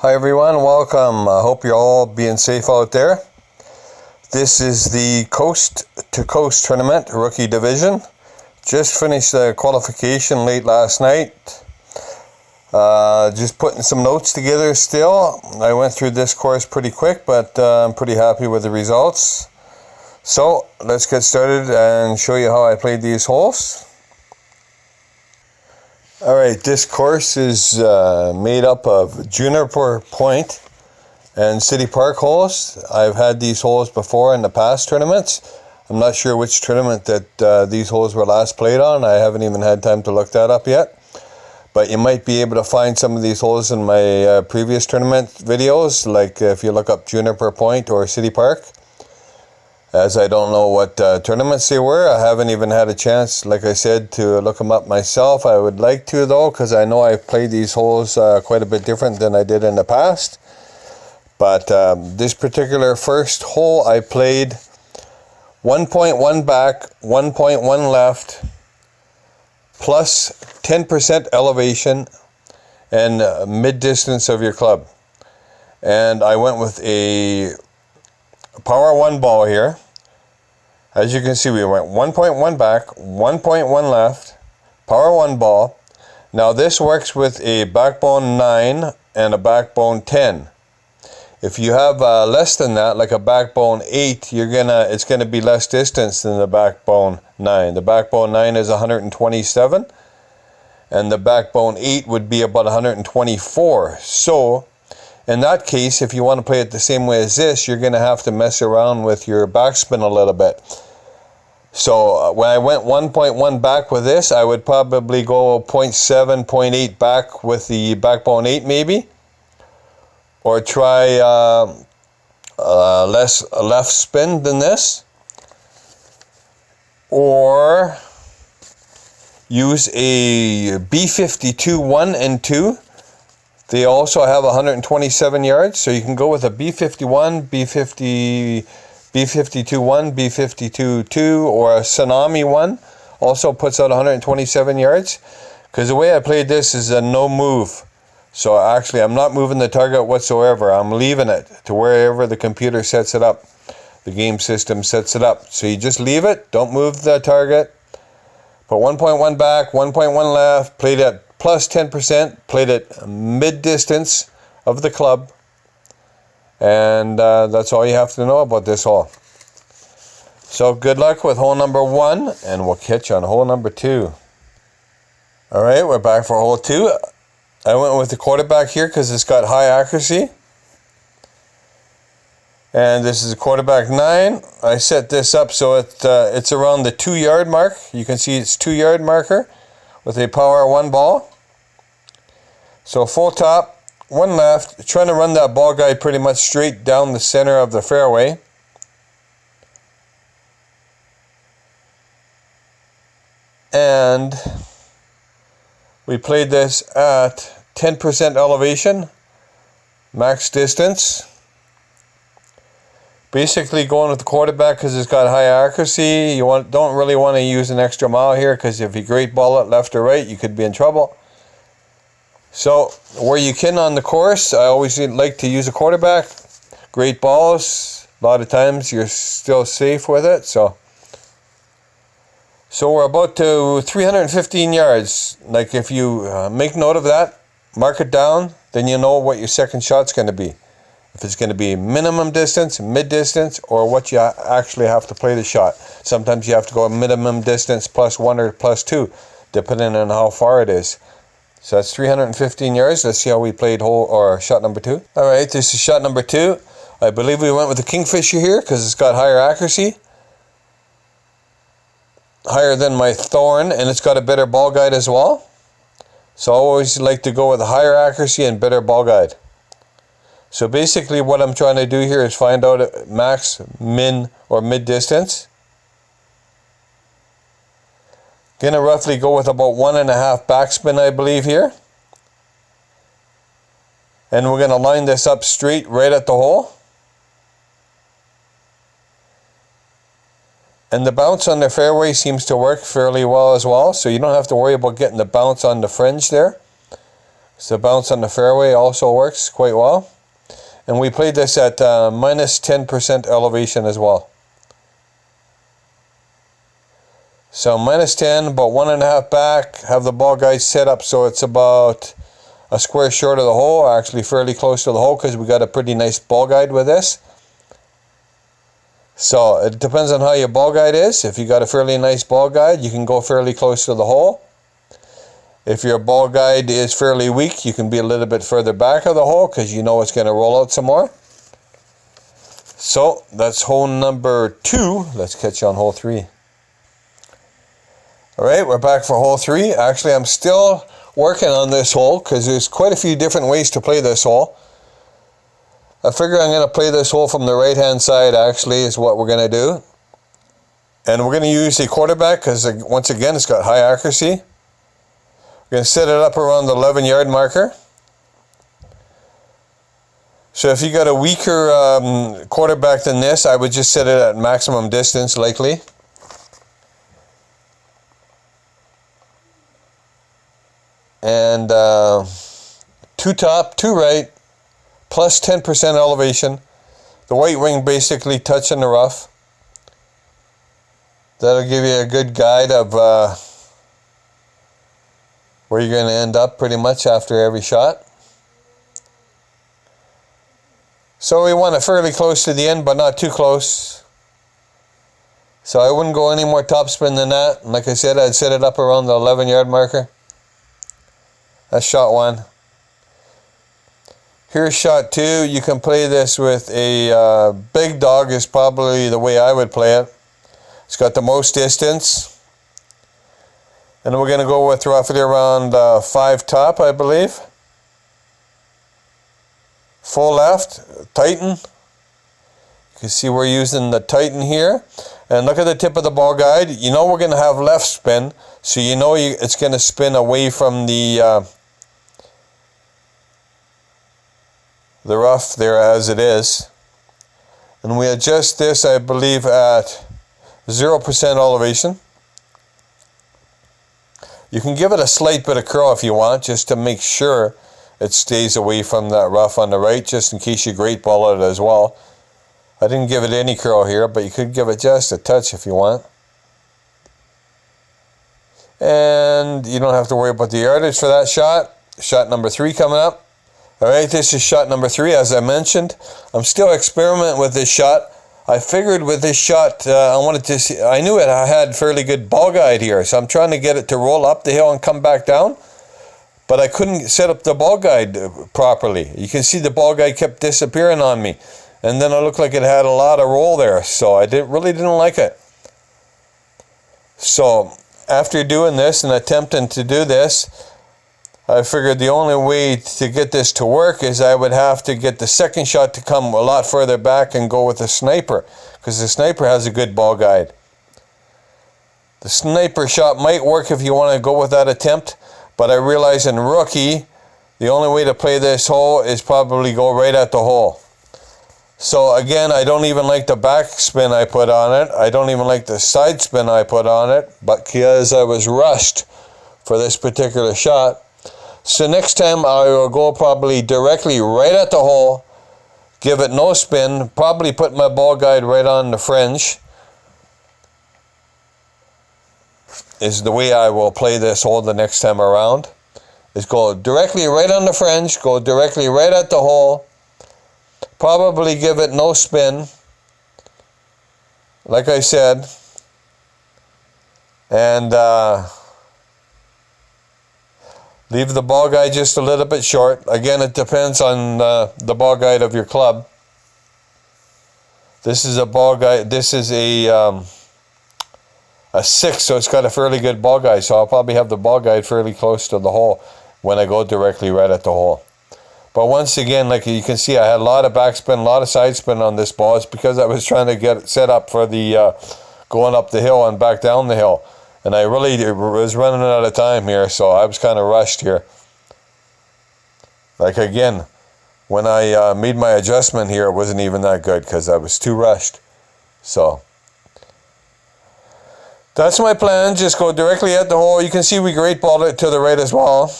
Hi everyone, welcome. I hope you're all being safe out there. This is the Coast to Coast Tournament Rookie Division. Just finished the qualification late last night. Just putting some notes together still. I went through this course pretty quick, but I'm pretty happy with the results. So let's get started and show you how I played these holes. Alright, this course is made up of Juniper Point and City Park holes. I've had these holes before in the past tournaments. I'm not sure which tournament that these holes were last played on. I haven't even had time to look that up yet. But you might be able to find some of these holes in my previous tournament videos, like if you look up Juniper Point or City Park. As I don't know what tournaments they were, I haven't even had a chance, like I said, to look them up myself. I would like to though, because I know I've played these holes quite a bit different than I did in the past. But this particular first hole I played 1.1 back, 1.1 left, plus 10% elevation and mid-distance of your club. And I went with a Power 1 ball here. As you can see, we went 1.1 back, 1.1 left, Power 1 ball. Now this works with a backbone 9 and a backbone 10. If you have less than that, like a backbone 8, it's gonna be less distance than the backbone 9. The backbone 9 is 127, and the backbone 8 would be about 124. So in that case, if you want to play it the same way as this, you're going to have to mess around with your backspin a little bit. So when I went 1.1 back with this, I would probably go 0.7, 0.8 back with the backbone 8 maybe. Or try less left spin than this. Or use a B52 1 and 2. They also have 127 yards, so you can go with a B51, B52 1, B52 2, or a Tsunami 1. Also puts out 127 yards. Because the way I played this is a no move. So actually, I'm not moving the target whatsoever. I'm leaving it to wherever the computer sets it up. The game system sets it up. So you just leave it. Don't move the target. Put 1.1 back, 1.1 left. Played at plus 10%. Played at mid-distance of the club. And that's all you have to know about this hole. So good luck with hole number 1. And we'll catch you on hole number 2. Alright, we're back for hole 2. I went with the quarterback here because it's got high accuracy. And this is a quarterback 9. I set this up so it's around the 2-yard mark. You can see it's 2-yard marker with a Power 1 ball. So full top, 1 left. Trying to run that ball guide pretty much straight down the center of the fairway. And we played this at 10% elevation, max distance. Basically going with the quarterback because it's got high accuracy. You don't really want to use an extra mile here because if you great ball it left or right, you could be in trouble. So where you can on the course, I always like to use a quarterback. Great balls, a lot of times you're still safe with it. So we're about to 315 yards. Like if you make note of that, mark it down, then you know what your second shot's going to be. If it's going to be minimum distance, mid-distance, or what you actually have to play the shot. Sometimes you have to go minimum distance plus 1 or plus 2, depending on how far it is. So that's 315 yards. Let's see how we played hole or shot number 2. Alright, this is shot number 2. I believe we went with the Kingfisher here because it's got higher accuracy. Higher than my Thorn, and it's got a better ball guide as well. So I always like to go with a higher accuracy and better ball guide. So basically what I'm trying to do here is find out max, min, or mid distance. Gonna roughly go with about 1.5 backspin, I believe, here. And we're gonna line this up straight right at the hole. And the bounce on the fairway seems to work fairly well as well, so you don't have to worry about getting the bounce on the fringe there. So bounce on the fairway also works quite well. And we played this at minus 10% elevation as well. So minus 10, about 1.5 back, have the ball guide set up so it's about a square short of the hole, actually fairly close to the hole because we got a pretty nice ball guide with this. So it depends on how your ball guide is. If you got a fairly nice ball guide, you can go fairly close to the hole. If your ball guide is fairly weak, you can be a little bit further back of the hole because you know it's going to roll out some more. So that's hole number 2. Let's catch you on hole 3. Alright, we're back for hole 3. Actually, I'm still working on this hole because there's quite a few different ways to play this hole. I figure I'm going to play this hole from the right hand side actually is what we're going to do. And we're going to use a quarterback because once again it's got high accuracy. We're going to set it up around the 11-yard marker. So if you got a weaker quarterback than this, I would just set it at maximum distance likely. And 2 top, 2 right, plus 10% elevation. The white ring basically touching the rough. That'll give you a good guide of where you're going to end up pretty much after every shot. So we want it fairly close to the end, but not too close. So I wouldn't go any more topspin than that. Like I said, I'd set it up around the 11-yard marker. That's shot 1. Here's shot 2. You can play this with a big dog is probably the way I would play it. It's got the most distance. And we're going to go with roughly around 5 top, I believe. Full left, tighten. You can see we're using the tighten here. And look at the tip of the ball guide. You know we're going to have left spin. So you know it's going to spin away from the rough there as it is. And we adjust this, I believe, at 0% elevation. You can give it a slight bit of curl if you want, just to make sure it stays away from that rough on the right, just in case you great ball it as well. I didn't give it any curl here, but you could give it just a touch if you want. And you don't have to worry about the yardage for that shot. Shot number 3 coming up. Alright, this is shot number 3, as I mentioned. I'm still experimenting with this shot. I figured with this shot, I wanted to see, I knew I had fairly good ball guide here, so I'm trying to get it to roll up the hill and come back down. But I couldn't set up the ball guide properly. You can see the ball guide kept disappearing on me. And then it looked like it had a lot of roll there, so I really didn't like it. So after doing this and attempting to do this, I figured the only way to get this to work is I would have to get the second shot to come a lot further back and go with the sniper, because the sniper has a good ball guide. The sniper shot might work if you want to go with that attempt, but I realize in rookie, the only way to play this hole is probably go right at the hole. So again, I don't even like the back spin I put on it. I don't even like the side spin I put on it, but because I was rushed for this particular shot. So next time I will go probably directly right at the hole, give it no spin, probably put my ball guide right on the fringe. Is the way I will play this hole the next time around. Is go directly right on the fringe, go directly right at the hole, probably give it no spin, like I said, and leave the ball guide just a little bit short. Again, it depends on the ball guide of your club. This is a ball guide. This is a 6, so it's got a fairly good ball guide. So I'll probably have the ball guide fairly close to the hole when I go directly right at the hole. But once again, like you can see, I had a lot of backspin, a lot of side spin on this ball. It's because I was trying to get it set up for the going up the hill and back down the hill. And I really was running out of time here, so I was kind of rushed here. Like again, when I made my adjustment here, it wasn't even that good because I was too rushed. So that's my plan. Just go directly at the hole. You can see we great balled it to the right as well.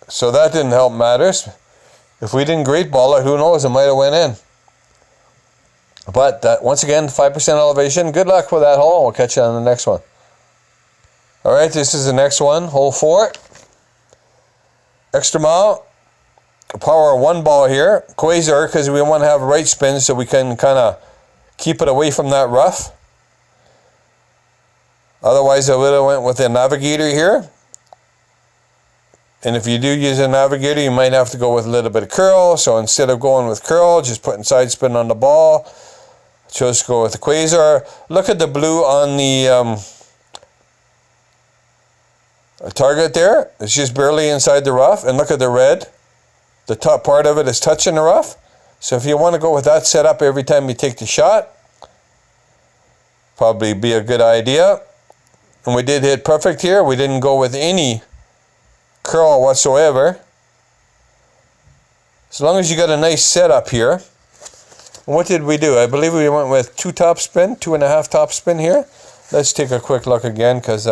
So that didn't help matters. If we didn't great ball it, who knows, it might have went in. But that, once again, 5% elevation. Good luck with that hole. We'll catch you on the next one. All right, this is the next one, hole 4. Extra mile. Power 1 ball here. Quasar, because we want to have a right spin so we can kind of keep it away from that rough. Otherwise, I would have went with a navigator here. And if you do use a navigator, you might have to go with a little bit of curl. So instead of going with curl, just putting side spin on the ball. Chose to go with the Quasar. Look at the blue on the target there. It's just barely inside the rough. And look at the red. The top part of it is touching the rough. So if you want to go with that setup every time you take the shot, probably be a good idea. And we did hit perfect here. We didn't go with any curl whatsoever. As long as you got a nice setup here. And what did we do? I believe we went with 2 top spin, 2.5 top spin here. Let's take a quick look again because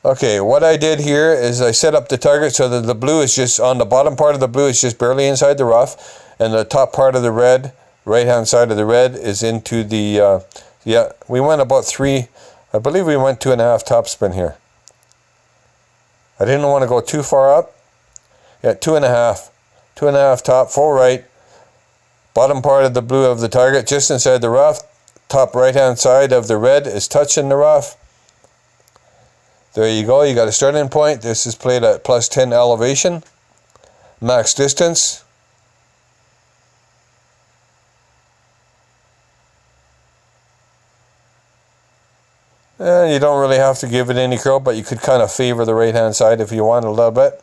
okay, what I did here is I set up the target so that the blue is just on the bottom part of the blue is just barely inside the rough, and the top part of the red, right hand side of the red, is into the yeah, we went about 3, I believe we went 2.5 top spin here. I didn't want to go too far up. Yeah, 2.5 top, full right, bottom part of the blue of the target just inside the rough, top right hand side of the red is touching the rough. There you go, you got a starting point. This is played at plus 10 elevation. Max distance. And you don't really have to give it any curl, but you could kind of favor the right hand side if you want a little bit.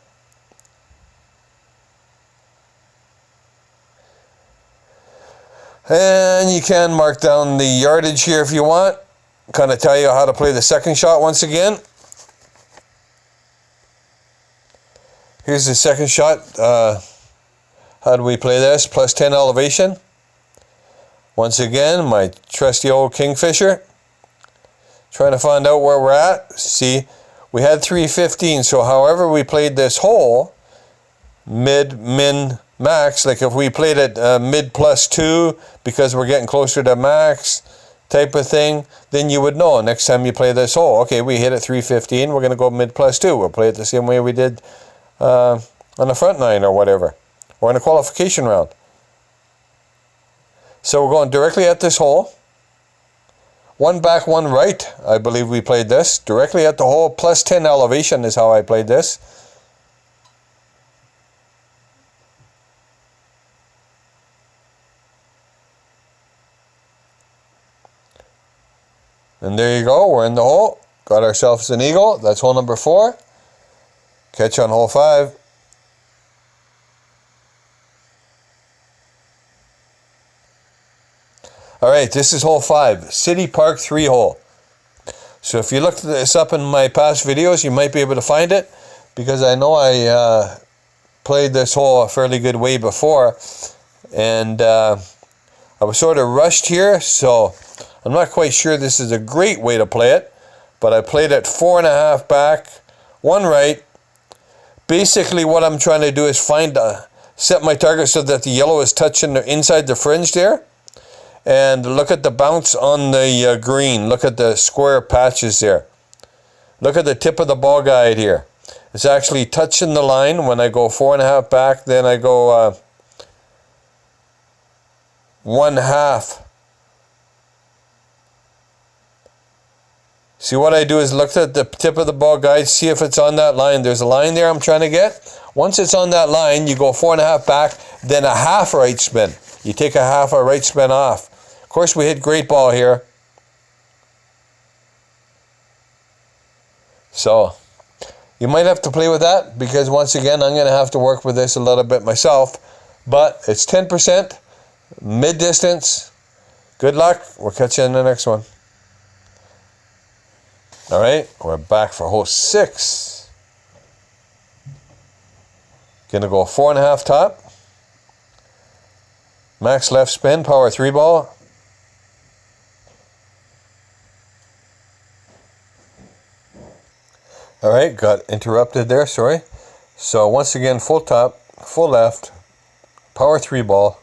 And you can mark down the yardage here if you want. Kind of tell you how to play the second shot once again. Here's the second shot. How do we play this? Plus 10 elevation. Once again, my trusty old Kingfisher. Trying to find out where we're at. See, we had 315, so however we played this hole, mid, min, max, like if we played it mid plus 2 because we're getting closer to max type of thing, then you would know next time you play this hole. Okay, we hit at 315, we're going to go mid plus 2. We'll play it the same way we did on the front 9 or whatever, or in a qualification round. So we're going directly at this hole. 1 back, 1 right, I believe we played this. Directly at the hole, plus 10 elevation is how I played this. And there you go, we're in the hole. Got ourselves an eagle. That's hole number 4. Catch on hole 5. Alright, this is hole 5, City Park 3 hole. So if you looked this up in my past videos, you might be able to find it, because I know I played this hole a fairly good way before, and I was sort of rushed here, so I'm not quite sure this is a great way to play it, but I played it 4.5 back, 1 right. Basically what I'm trying to do is set my target so that the yellow is touching inside the fringe there. And look at the bounce on the green. Look at the square patches there. Look at the tip of the ball guide here. It's actually touching the line when I go 4.5 back. Then I go 1/2. See, what I do is look at the tip of the ball guide, see if it's on that line. There's a line there I'm trying to get. Once it's on that line, you go 4.5 back, then a 1/2 right spin. You take a 1/2 right spin off. Of course, we hit great ball here. So, you might have to play with that, because once again, I'm going to have to work with this a little bit myself. But it's 10%, mid-distance. Good luck. We'll catch you in the next one. All right, we're back for hole 6. Going to go 4.5 top. Max left spin, power 3 ball. All All right, got interrupted there, sorry. So once again, full top, full left, power 3 ball.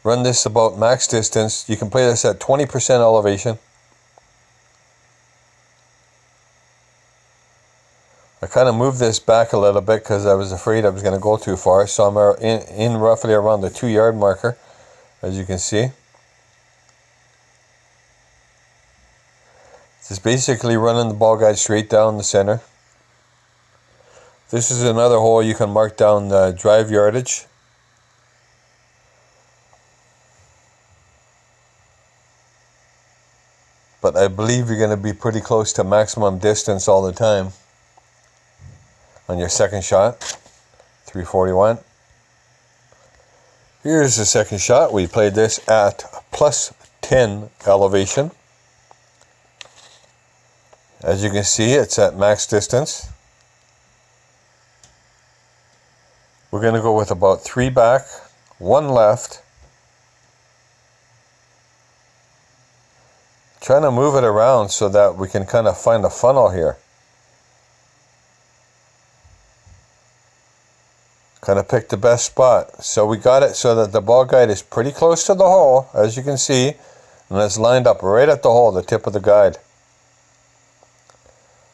Run this about max distance. You can play this at 20% elevation. I kind of moved this back a little bit because I was afraid I was going to go too far. So I'm in roughly around the 2-yard marker, as you can see. Just basically running the ball guide straight down the center. This is another hole you can mark down the drive yardage. But I believe you're going to be pretty close to maximum distance all the time on your second shot. 341. Here's the second shot. We played this at plus 10 elevation. As you can see, it's at max distance. We're going to go with about 3 back, 1 left. Trying to move it around so that we can kind of find a funnel here. Kind of pick the best spot. So we got it so that the ball guide is pretty close to the hole, as you can see, and it's lined up right at the hole, the tip of the guide.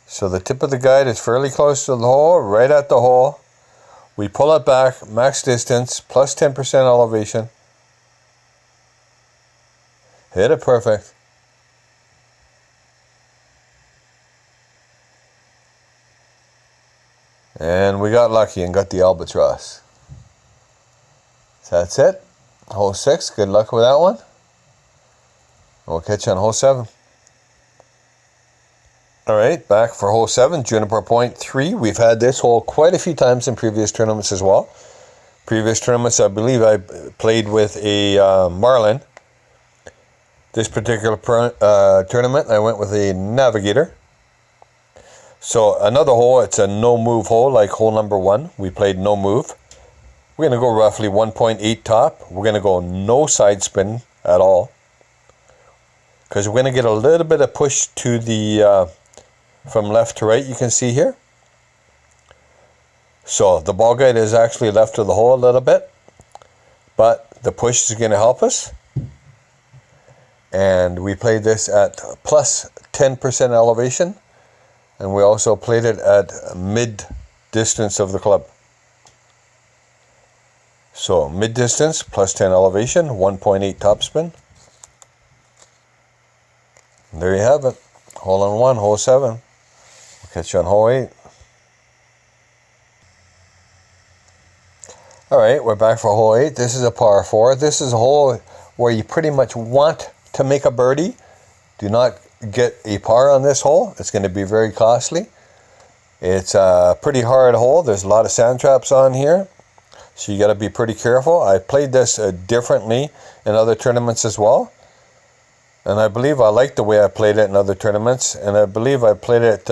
So the tip of the guide is fairly close to the hole, right at the hole. We pull it back, max distance, plus 10% elevation. Hit it perfect. And we got lucky and got the albatross. So that's it. Hole 6, good luck with that one. We'll catch you on hole 7. Alright, back for hole 7, Juniper Point 3. We've had this hole quite a few times in previous tournaments as well. Previous tournaments, I believe I played with a Marlin. This particular tournament, I went with a Navigator. So another hole, it's a no move hole like hole number 1. We played no move. We're going to go roughly 1.8 top. We're going to go no side spin at all. Because we're going to get a little bit of push to the, from left to right, you can see here. So the ball guide is actually left of the hole a little bit. But the push is going to help us. And we played this at plus 10% elevation. And we also played it at mid distance of the club. So mid distance, plus 10 elevation, 1.8 topspin. There you have it. Hole on 1, hole 7. We'll catch you on hole 8. Alright, we're back for hole 8. This is a par 4. This is a hole where you pretty much want to make a birdie. Do not get a par on this hole. It's going to be very costly. It's a pretty hard hole. There's a lot of sand traps on here, so you got to be pretty careful. I played this differently in other tournaments as well, and I believe I like the way I played it in other tournaments, and I believe I played it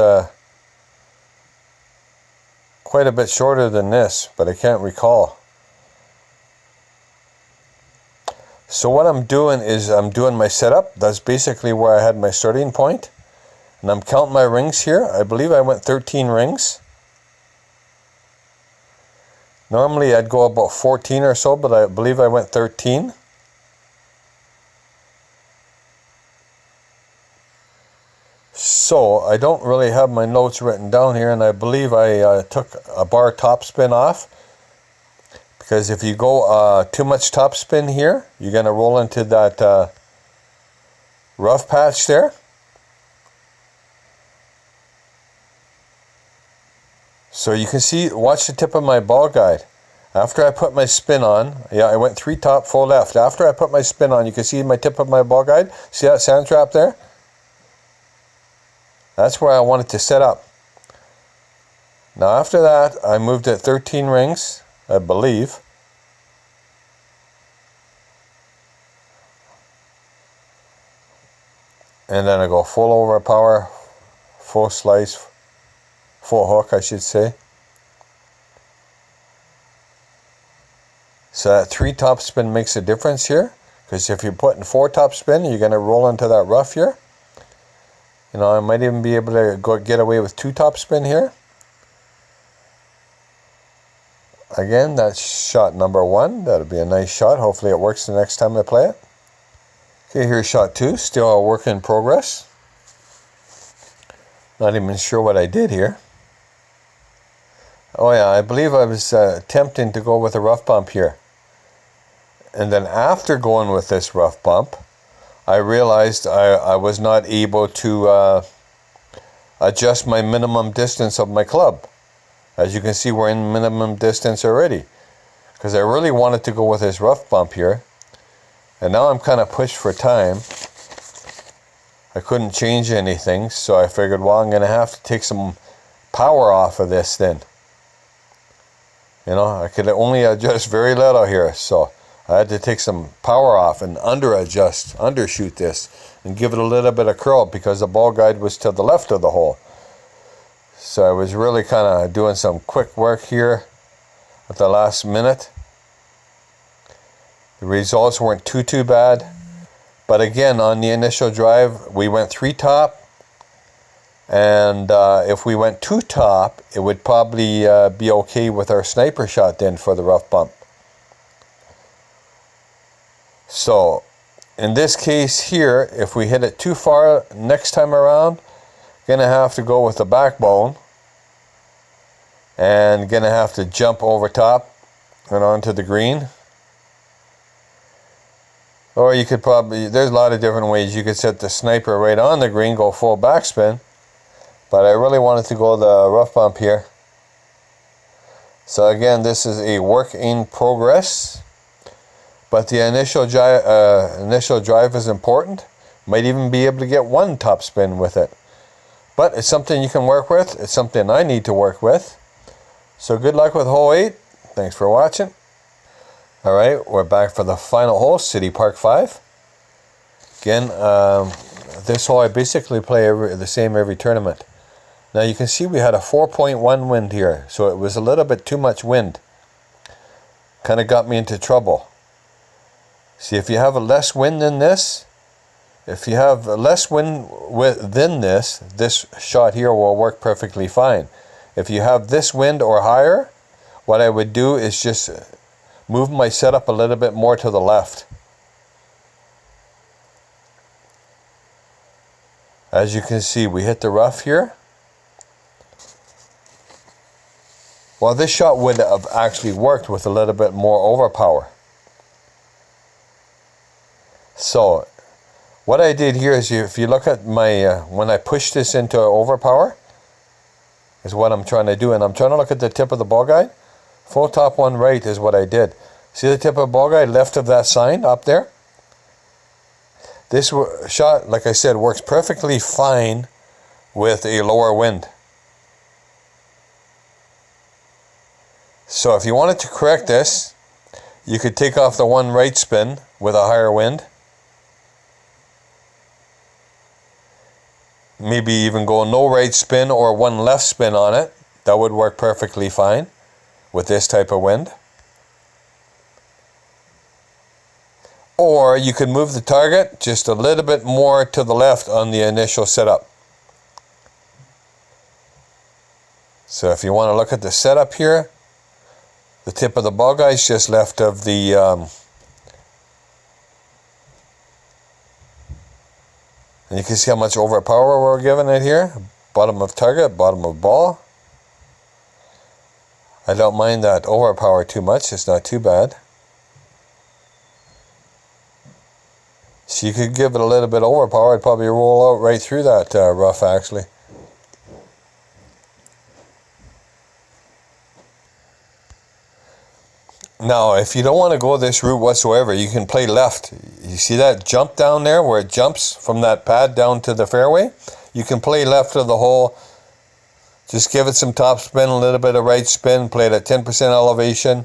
quite a bit shorter than this, but I can't recall. So what I'm doing is I'm doing my setup. That's basically where I had my starting point. And I'm counting my rings here. I believe I went 13 rings. Normally I'd go about 14 or so, but I believe I went 13. So I don't really have my notes written down here, and I believe I took a bar topspin off. Because if you go too much topspin here, you're going to roll into that rough patch there. So you can see, watch the tip of my ball guide. After I put my spin on, yeah, I went 3 top, 4 left. After I put my spin on, you can see my tip of my ball guide. See that sand trap there? That's where I wanted to set up. Now after that, I moved it 13 rings. I believe. And then I go full over power, full slice, full hook, I should say. So that 3 topspin makes a difference here, because if you're putting 4 topspin, you're going to roll into that rough here. You know, I might even be able to get away with 2 topspin here. Again, that's shot number 1. That'll be a nice shot. Hopefully it works the next time I play it. Okay, here's shot 2. Still a work in progress. Not even sure what I did here. Oh yeah, I believe I was attempting to go with a rough bump here. And then after going with this rough bump, I realized I was not able to adjust my minimum distance of my club. As you can see, we're in minimum distance already. Because I really wanted to go with this rough bump here. And now I'm kind of pushed for time. I couldn't change anything, so I figured, well, I'm going to have to take some power off of this then. You know, I could only adjust very little here, so I had to take some power off and undershoot this, and give it a little bit of curl because the ball guide was to the left of the hole. So I was really kind of doing some quick work here at the last minute. The results weren't too bad. But again, on the initial drive, we went 3 top. And if we went 2 top, it would probably be okay with our sniper shot then for the rough bump. So in this case here, if we hit it too far next time around, gonna have to go with the backbone and gonna have to jump over top and onto the green. Or you could probably, there's a lot of different ways. You could set the sniper right on the green, go full backspin, but I really wanted to go the rough bump here. So again, this is a work in progress, but the initial drive is important. Might even be able to get 1 top spin with it. But it's something you can work with. It's something I need to work with. So good luck with hole 8. Thanks for watching. Alright, we're back for the final hole, City Park 5. Again, this hole I basically play the same every tournament. Now you can see we had a 4.1 wind here, so it was a little bit too much wind. Kind of got me into trouble. See, if you have a less wind than this, if you have less wind than this shot here will work perfectly fine. If you have this wind or higher, what I would do is just move my setup a little bit more to the left. As you can see, we hit the rough here. Well, this shot would have actually worked with a little bit more overpower. So what I did here is, if you look at my, when I push this into overpower, is what I'm trying to do. And I'm trying to look at the tip of the ball guide. Full top 1 right is what I did. See the tip of the ball guide left of that sign up there? This shot, like I said, works perfectly fine with a lower wind. So if you wanted to correct this, you could take off the 1 right spin with a higher wind. Maybe even go no right spin or 1 left spin on it. That would work perfectly fine with this type of wind. Or you could move the target just a little bit more to the left on the initial setup. So if you want to look at the setup here, the tip of the ball guide is just left of the and you can see how much overpower we're giving it here. Bottom of target, bottom of ball. I don't mind that overpower too much, it's not too bad. So you could give it a little bit of overpower, it'd probably roll out right through that rough actually. Now, if you don't want to go this route whatsoever, you can play left. You see that jump down there where it jumps from that pad down to the fairway? You can play left of the hole. Just give it some top spin, a little bit of right spin, play it at 10% elevation,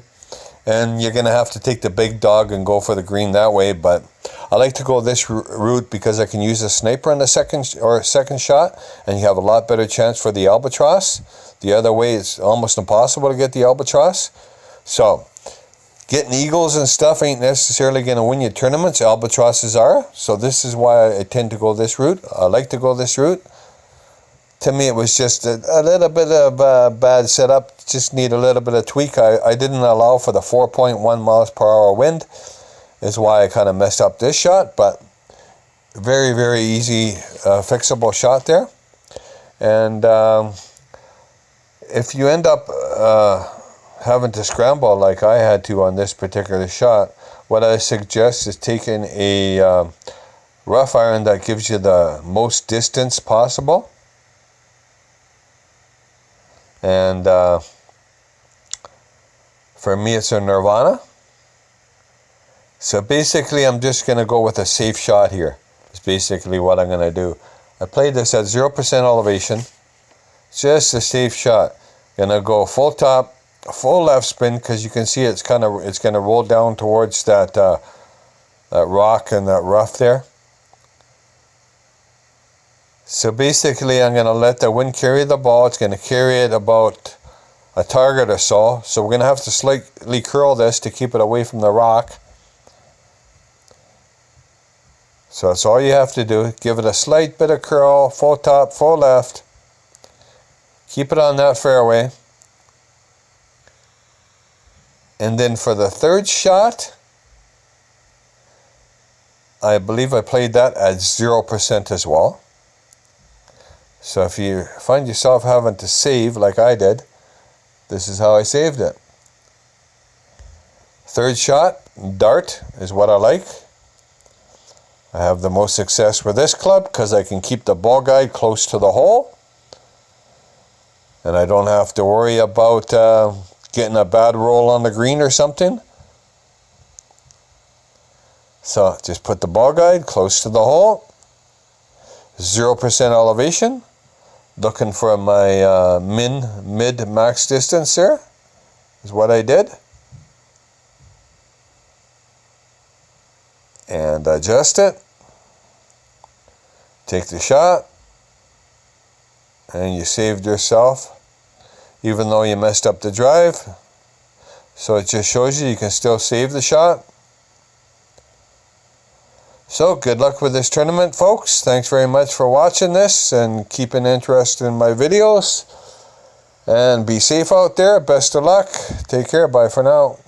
and you're going to have to take the big dog and go for the green that way. But I like to go this route because I can use a sniper on the second shot, and you have a lot better chance for the albatross. The other way, it's almost impossible to get the albatross. So getting eagles and stuff ain't necessarily going to win you tournaments. Albatrosses are. So this is why I tend to go this route. I like to go this route. to me, it was just a little bit of a bad setup. Just need a little bit of tweak. I didn't allow for the 4.1 miles per hour wind. Is why I kind of messed up this shot, but very, very easy fixable shot there. And if you end up having to scramble like I had to on this particular shot, what I suggest is taking a rough iron that gives you the most distance possible. And for me, it's a Nirvana. So basically, I'm just going to go with a safe shot here. It's basically what I'm going to do. I played this at 0% elevation. Just a safe shot. Going to go full top, full left spin, because you can see it's going to roll down towards that that rock and that rough there. So basically, I'm going to let the wind carry the ball. It's going to carry it about a target or so. So we're going to have to slightly curl this to keep it away from the rock. So that's all you have to do. Give it a slight bit of curl, full top, full left. Keep it on that fairway. And then for the third shot, I believe I played that at 0% as well. So if you find yourself having to save like I did, this is how I saved it. Third shot, dart is what I like. I have the most success with this club because I can keep the ball guide close to the hole. And I don't have to worry about getting a bad roll on the green or something. So just put the ball guide close to the hole. 0% elevation. Looking for my mid max distance there is what I did. And adjust it. Take the shot. And you saved yourself, even though you messed up the drive. So it just shows you can still save the shot. So good luck with this tournament, folks. Thanks very much for watching this and keeping interest in my videos. And be safe out there. Best of luck. Take care. Bye for now.